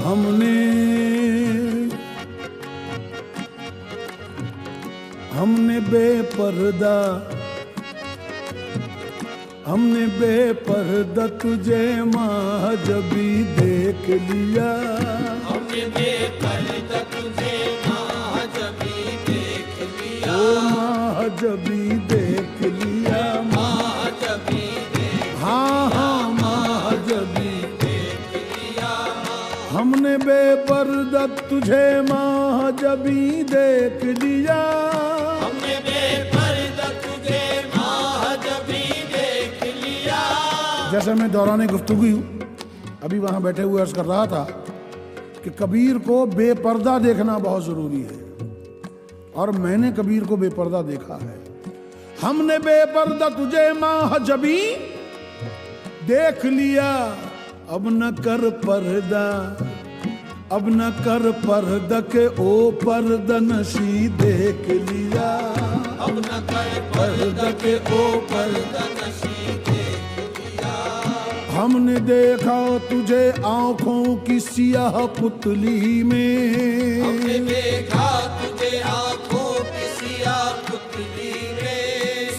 हमने बेपर्दा तुझे महजबी देख लिया। हमने बेपर्दा तुझे महजबी देख लिया। ओ महजबी देख लिया। महजबी देख हाँ हाँ महजबी देख लिया। हमने बेपर्दा तुझे महजबी देख लिया। हमने बेपर्दा तुझे महजबी देख लिया। जैसे मैं दौरान गुफ्तगू अभी वहां बैठे हुए अर्ज कर रहा था कि कबीर को बेपर्दा देखना बहुत जरूरी है, और मैंने कबीर को बेपर्दा देखा है। हमने बेपर्दा तुझे महजबी देख लिया। अब न कर पर्दा, अब न कर पर्दा के ओ पर्दा नशी देख लिया। अब न कर पर्दा के ओ पर्दा नशी देख लिया। हमने देखा तुझे आंखों की सियाह पुतली में। हमने देखा तुझे आंखों की सियाह पुतली में।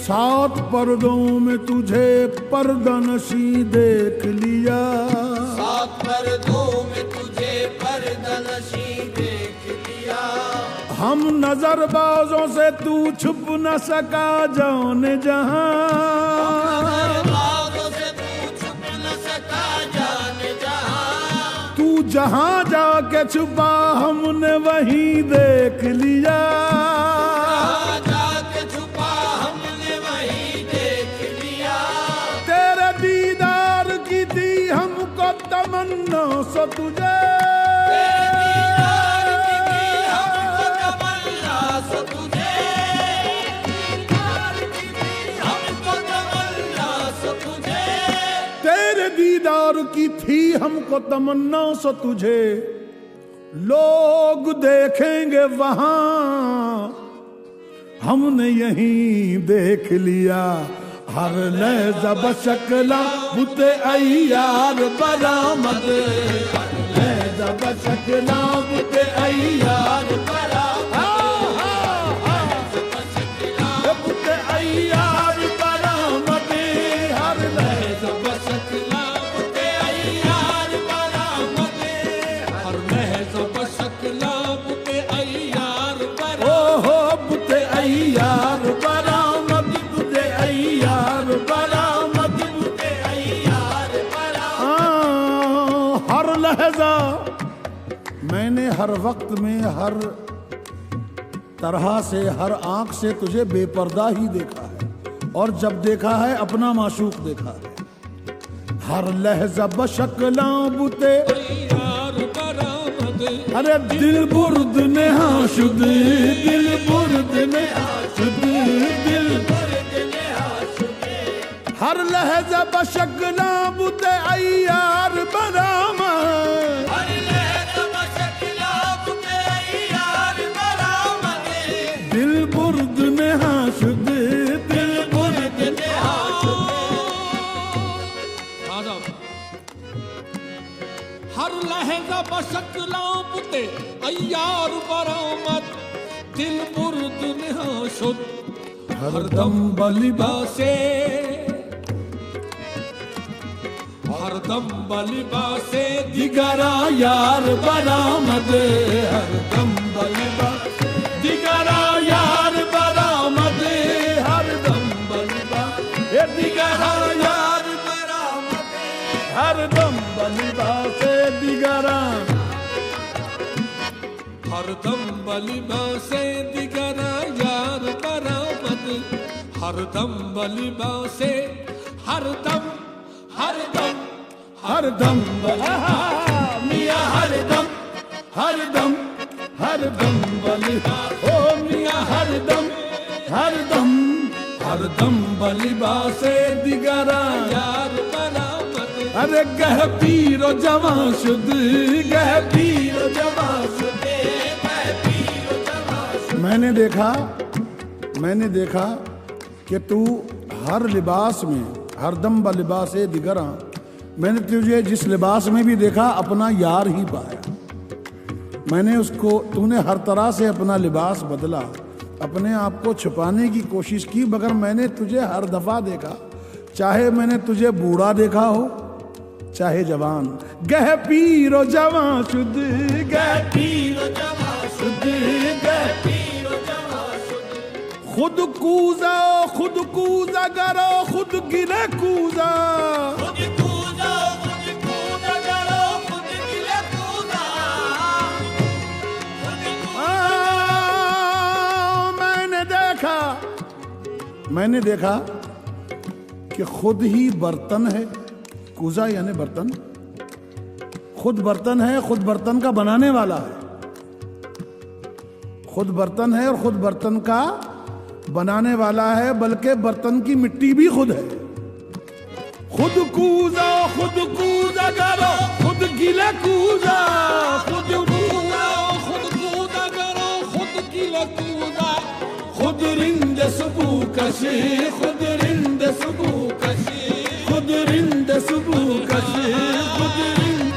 7 पर्दों में तुझे पर्दा नशी देख लिया। 7 पर्दों में तुझे पर्दा नशी देख लिया। हम नजरबाजों से तू छुप न सका जाने जहां। नजरबाजों से तू छुप न सका जाने जहां। तू जहां जाके छुपा हमने वहीं देख लिया। जहां जाके छुपा हमने वहीं देख लिया। तेरे दीदार की थी हमको तमन्ना सो तुझे। दीदार की थी हमको तमन्ना सो तुझे। लोग देखेंगे वहां, हमने यहीं देख लिया। हर लहज़ा बशकला बुते अय्यार बरामद। हर लहज़ा बशकला बुते अय्यार बरामद। बुते अय्यार बरामद। हर लहज़ा बशकला यार बरामद बुते अय्यार बरामद बुते अय्यार बरामद। हर लहजा मैंने हर वक्त में हर तरह से हर आंख से तुझे बेपर्दा ही देखा है, और जब देखा है अपना माशूक देखा है। हर लहजा बशकला बुते अरे दिल बुर्द ने हाशुद, दिल बुर्द ने हाशुद, दिल बुर्द ने हाशुद। हर लहजा बशकला बुते अय्यार बरामद। हर लहजा बशकला बुते अय्यार बरामद। दिल बुर्द ने हाशुद, दिल बुर्द ने हाशुद। हर लहजा बशकला बुते अय्यार बरामद। दिल बुर्द ने हाशुद। हरदम बलिबासे, हरदम बलिबासे दिगरा यार बरामद। हरदम बलिबासे दिगरा यार बरामद। हरदम बलिबासे दिगरा यार बरामद। हरदम बलिबासे दिगरा। हरदम बलिबासे दिगरा यार बरामद। हरदम बलिबासे हरदम हरदम हरदम मियां हरदम हरदम हरदम बलिबा ओ मियां हरदम हरदम हरदम बलिबासे दिगरा यार बरामद। अरे गह पीरो जवां शुद्ध, गह पीरो जवां शुद्ध। मैंने देखा कि तू हर लिबास में हरदम ब लिबासे दिगरा मैंने तुझे जिस लिबास में भी देखा अपना यार ही पाया। मैंने उसको, तूने हर तरह से अपना लिबास बदला, अपने आप को छुपाने की कोशिश की, मगर मैंने तुझे हर दफा देखा, चाहे मैंने तुझे बूढ़ा देखा हो चाहे जवान। गह पीरो जवां शुद्ध, गह पीरो जवां शुद्ध, गह पीरो जवां शुद्ध। खुद कूजा करो, खुद गिले कूजा, खुद कूदा करो, खुद गिले कूदा, मैंने देखा कि खुद ही बर्तन है। कूजा यानी बर्तन, खुद बर्तन है, खुद बर्तन का बनाने वाला है। खुद बर्तन है और खुद बर्तन का बनाने वाला है, बल्कि बर्तन की मिट्टी भी खुद है। खुद कूजा करो, खुद गिले कूजा, खुद कूदा करो, खुद गिले कूदा, खुद रिंद सुबू कशी, खुद रिंद सुबू कशी, खुद रिंद सुबू कशी, खुद रिंद,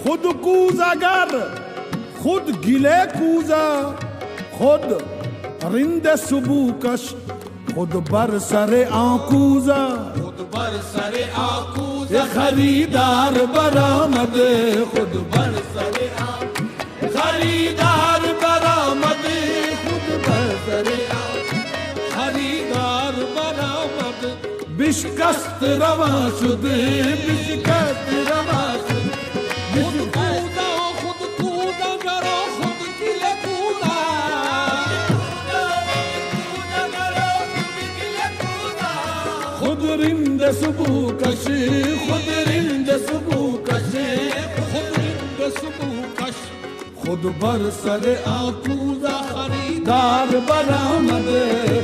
खुद कूजा गर, खुद गिले कूजा, खुद रिंद सुबू कश, खुद बरसरे आकूजा, खुद बरसरे आकूजा, ये खरीदार बरामद, खुद बरसरे खरीदार बरामद, खुद बरसरे खरीदार बरामद। बिशकस्त रवा शुद्ध, बिशकस्त रवा शुद्ध, खुद कूदा करो, खुद गिले कूदा, कूदा करो, खुद गिले कूदा, खुद रिंद सुबू कशी, खुद रिंद सुबू कशी, खुद रिंद सुबू कश, खुद बरसरे आकूजा खरीदार दार बरामद,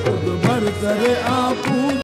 खुद बरसरे आकूजा।